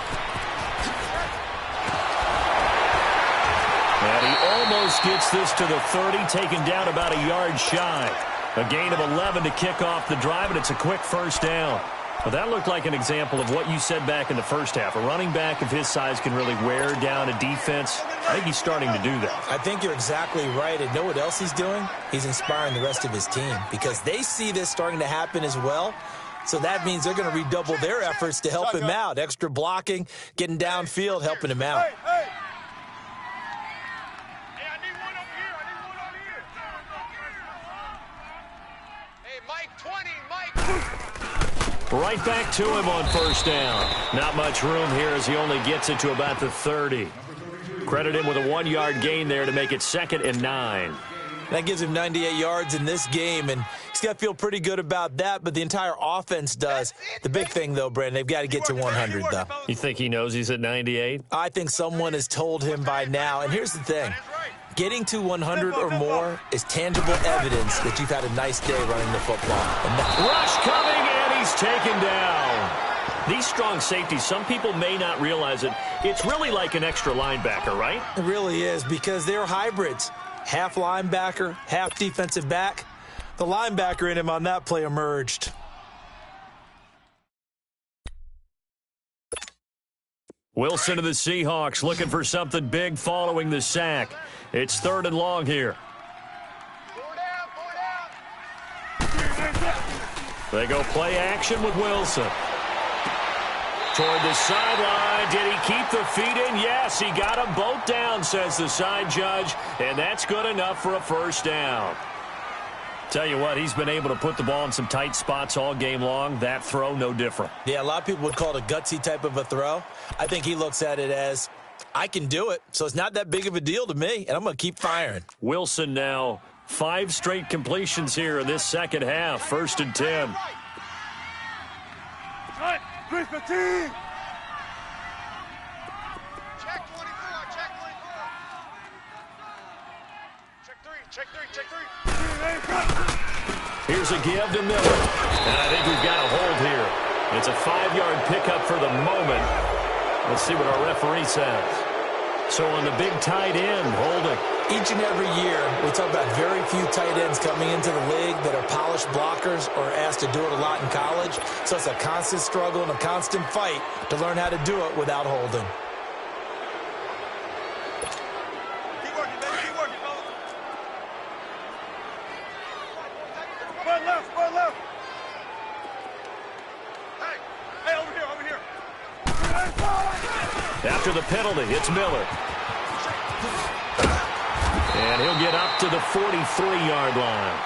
And he almost gets this to the 30, taken down about a yard shy. A gain of 11 to kick off the drive, and it's a quick first down. Well, that looked like an example of what you said back in the first half. A running back of his size can really wear down a defense. I think he's starting to do that. I think you're exactly right. And know what else he's doing? He's inspiring the rest of his team because they see this starting to happen as well. So that means they're going to redouble their efforts to help him out. Extra blocking, getting downfield, helping him out. Right back to him on first down. Not much room here as he only gets it to about the 30. Credit him with a 1-yard gain there to make it 2nd and 9. That gives him 98 yards in this game, and he's got to feel pretty good about that, but the entire offense does. The big thing, though, Brandon, they've got to get to 100, though. You think he knows he's at 98? I think someone has told him by now, and here's the thing. Getting to 100 or more is tangible evidence that you've had a nice day running the football. Rush coming, and he's taken down. These strong safeties, some people may not realize it. It's really like an extra linebacker, right? It really is because they're hybrids. Half linebacker, half defensive back. The linebacker in him on that play emerged. Wilson of the Seahawks looking for something big following the sack. It's 3rd and long here. They go play action with Wilson. Toward the sideline. Did he keep the feet in? Yes, he got them both down, says the side judge, and that's good enough for a first down. Tell you what, he's been able to put the ball in some tight spots all game long. That throw, no different. Yeah, a lot of people would call it a gutsy type of a throw. I think he looks at it as, I can do it, so it's not that big of a deal to me, and I'm going to keep firing. Wilson now 5 straight completions here in this second half. 1st and 10. Chris, the team. Check three. Here's a give to Miller. And I think we've got a hold here. It's a 5-yard pickup for the moment. Let's see what our referee says. So on the big tight end, holding. Each and every year, we talk about very few tight ends coming into the league that are polished blockers or asked to do it a lot in college. So it's a constant struggle and a constant fight to learn how to do it without holding. Keep working, baby. Keep working, fellas. Square left. Hey, over here. After the penalty, it's Miller. And he'll get up to the 43-yard line.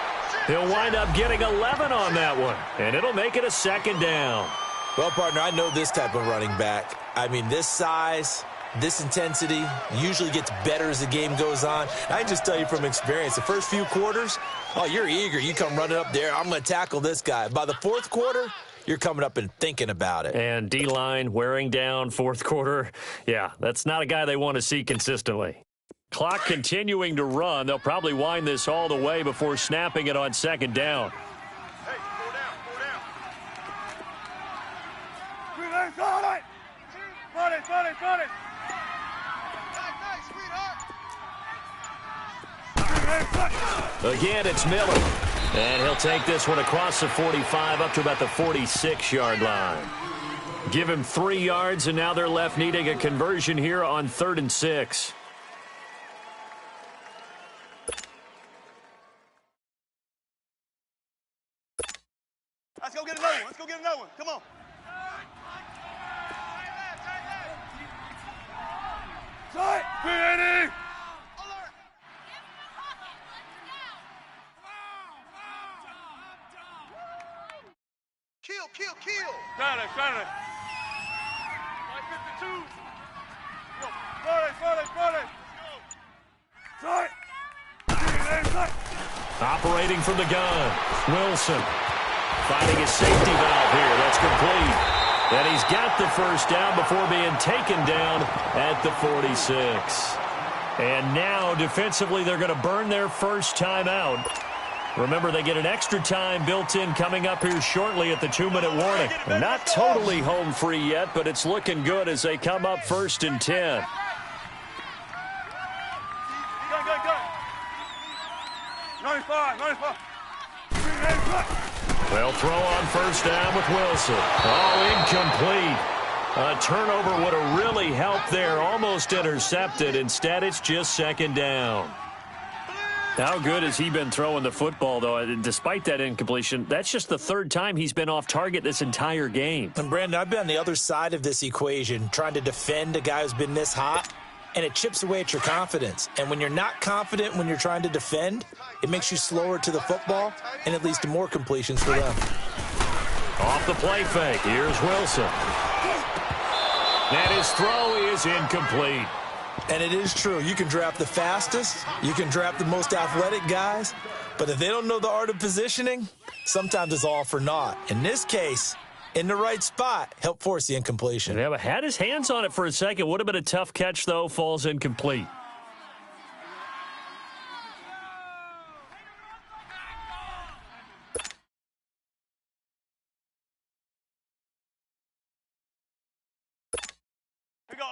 He'll wind up getting 11 on that one, and it'll make it a 2nd down. Well, partner, I know this type of running back. I mean, this size, this intensity usually gets better as the game goes on. I can just tell you from experience, the first few quarters, oh, you're eager. You come running up there, I'm going to tackle this guy. By the 4th quarter, you're coming up and thinking about it. And D-line wearing down 4th quarter. Yeah, that's not a guy they want to see consistently. Clock continuing to run. They'll probably wind this all the way before snapping it on 2nd down. Hey, go down. Relax, all right. Got it. Nice, sweetheart. Again, it's Miller. And he'll take this one across the 45 up to about the 46-yard line. Give him 3 yards, and now they're left needing a conversion here on 3rd and 6. Let's go get another one. Come on. Tight. Ready. Kill. Got it. Like 52. Go. Party. Tight. Operating from the gun. Wilson. Finding his safety valve here. That's complete. And he's got the first down before being taken down at the 46. And now, defensively, they're going to burn their first time out. Remember, they get an extra time built in coming up here shortly at the 2-minute warning. They're not totally home free yet, but it's looking good as they come up 1st and 10. They'll throw on first down with Wilson. Oh, incomplete. A turnover would have really helped there. Almost intercepted. Instead, it's just second down. How good has he been throwing the football, though? Despite that incompletion, that's just the third time he's been off target this entire game. And, Brandon, I've been on the other side of this equation, trying to defend a guy who's been this hot, and it chips away at your confidence. And when you're not confident when you're trying to defend, it makes you slower to the football, and it leads to more completions for them. Off the play fake, here's Wilson. And his throw is incomplete. And it is true. You can draft the fastest. You can draft the most athletic guys. But if they don't know the art of positioning, sometimes it's all for naught. In this case, in the right spot, help force the incompletion. Yeah, but had his hands on it for a second. Would have been a tough catch, though. Falls incomplete.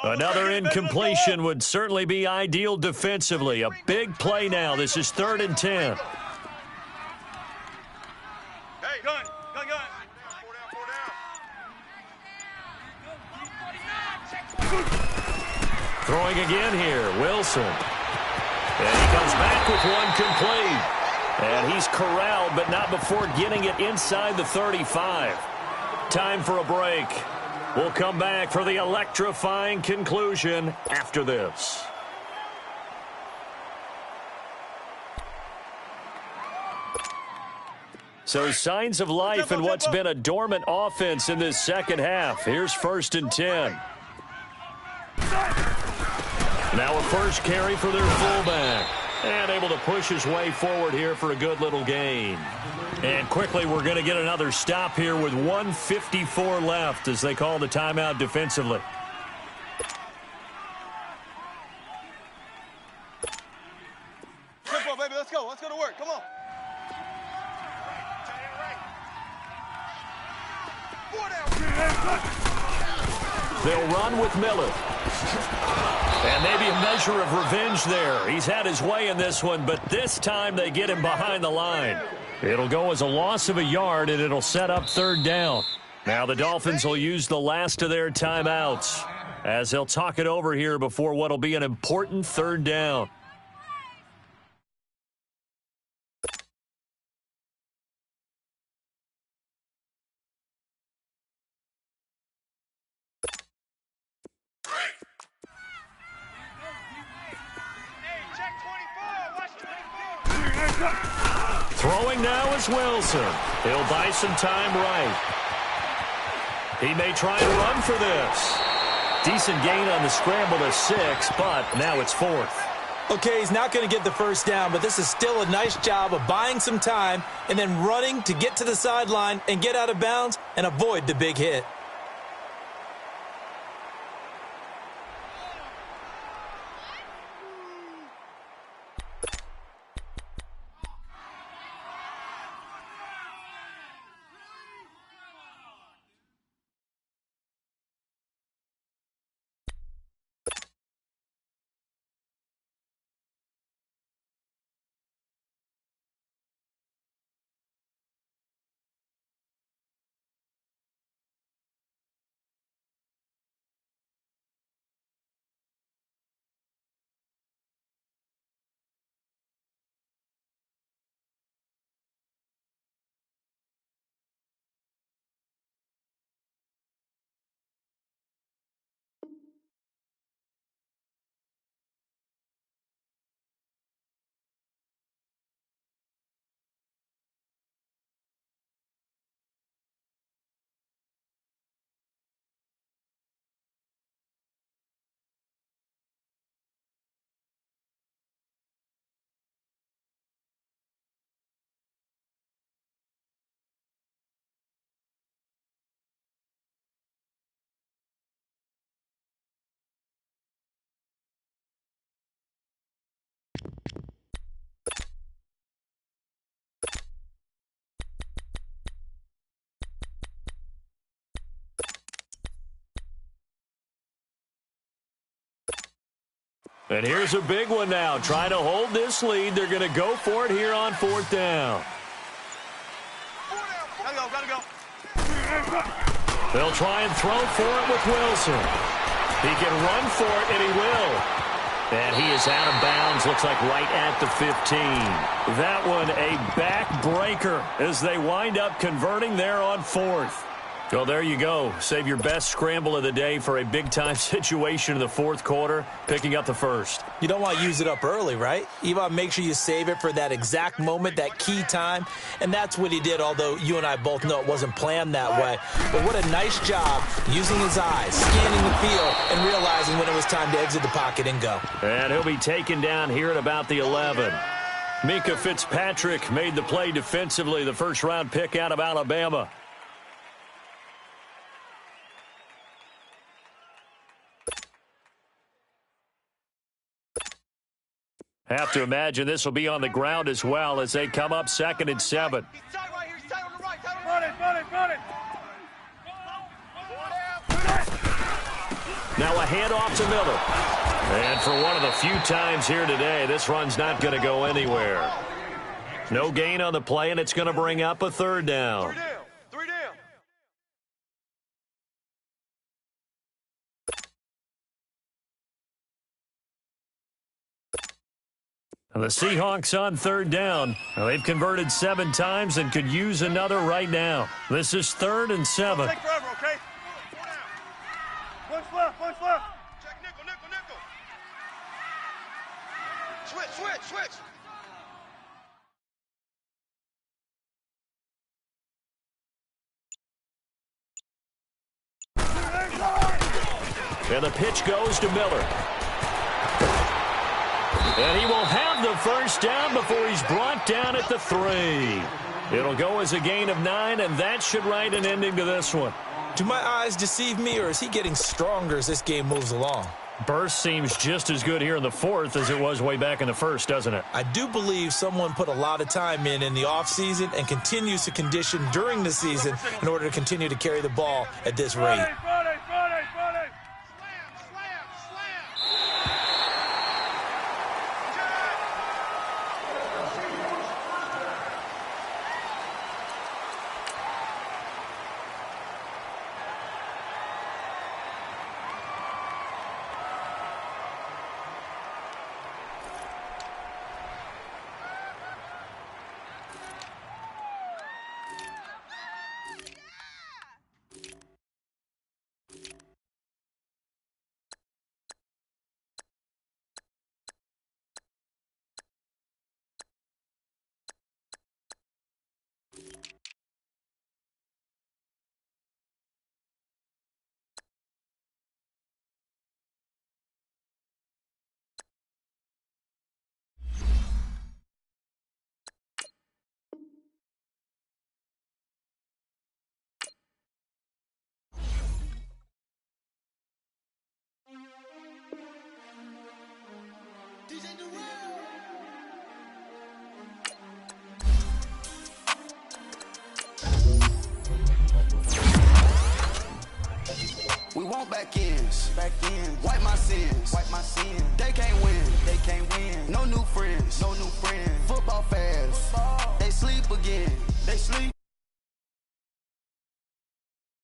Another incompletion would certainly be ideal defensively. A big play now. This is 3rd and 10. Hey, gun. Four down. Throwing again here, Wilson. And he comes back with one complete. And he's corralled, but not before getting it inside the 35. Time for a break. We'll come back for the electrifying conclusion after this. So signs of life in what's been a dormant offense in this second half. Here's 1st and 10. Now a first carry for their fullback. And able to push his way forward here for a good little gain. And quickly, we're going to get another stop here with 1:54 left as they call the timeout defensively. Tempo, baby. Let's go. Let's go to work. Come on. They'll run with Miller. And maybe a measure of revenge there. He's had his way in this one, but this time they get him behind the line. It'll go as a loss of a yard, and it'll set up 3rd down. Now the Dolphins will use the last of their timeouts as they'll talk it over here before what'll be an important 3rd down. Throwing now is Wilson. He'll buy some time right. He may try and run for this. Decent gain on the scramble to 6, but now it's 4th. Okay, he's not going to get the first down, but this is still a nice job of buying some time and then running to get to the sideline and get out of bounds and avoid the big hit. And here's a big one now. Trying to hold this lead. They're going to go for it here on 4th down. Gotta go. They'll try and throw for it with Wilson. He can run for it, and he will. And he is out of bounds, looks like right at the 15. That one a backbreaker as they wind up converting there on 4th. Well, there you go. Save your best scramble of the day for a big-time situation in the 4th quarter, picking up the first. You don't want to use it up early, right? You want to make sure you save it for that exact moment, that key time. And that's what he did, although you and I both know it wasn't planned that way. But what a nice job using his eyes, scanning the field, and realizing when it was time to exit the pocket and go. And he'll be taken down here at about the 11. Minkah Fitzpatrick made the play defensively, the first-round pick out of Alabama. Have to imagine this will be on the ground as well as they come up 2nd and 7. He's tight right here. He's tight on the right. Run it. Now a handoff to Miller. And for one of the few times here today, this run's not going to go anywhere. No gain on the play, and it's going to bring up a 3rd down. Three down. And the Seahawks on 3rd down. Well, they've converted 7 times and could use another right now. This is 3rd and 7. Take forever, okay? Punch left. Check nickel. Switch. And the pitch goes to Miller. And he will have the first down before he's brought down at the 3. It'll go as a gain of 9, and that should write an ending to this one. Do my eyes deceive me, or is he getting stronger as this game moves along? Burst seems just as good here in the 4th as it was way back in the 1st, doesn't it? I do believe someone put a lot of time in the offseason and continues to condition during the season in order to continue to carry the ball at this rate. We want back ends. Wipe my sins. They can't win. No new friends. Football fast. They sleep again.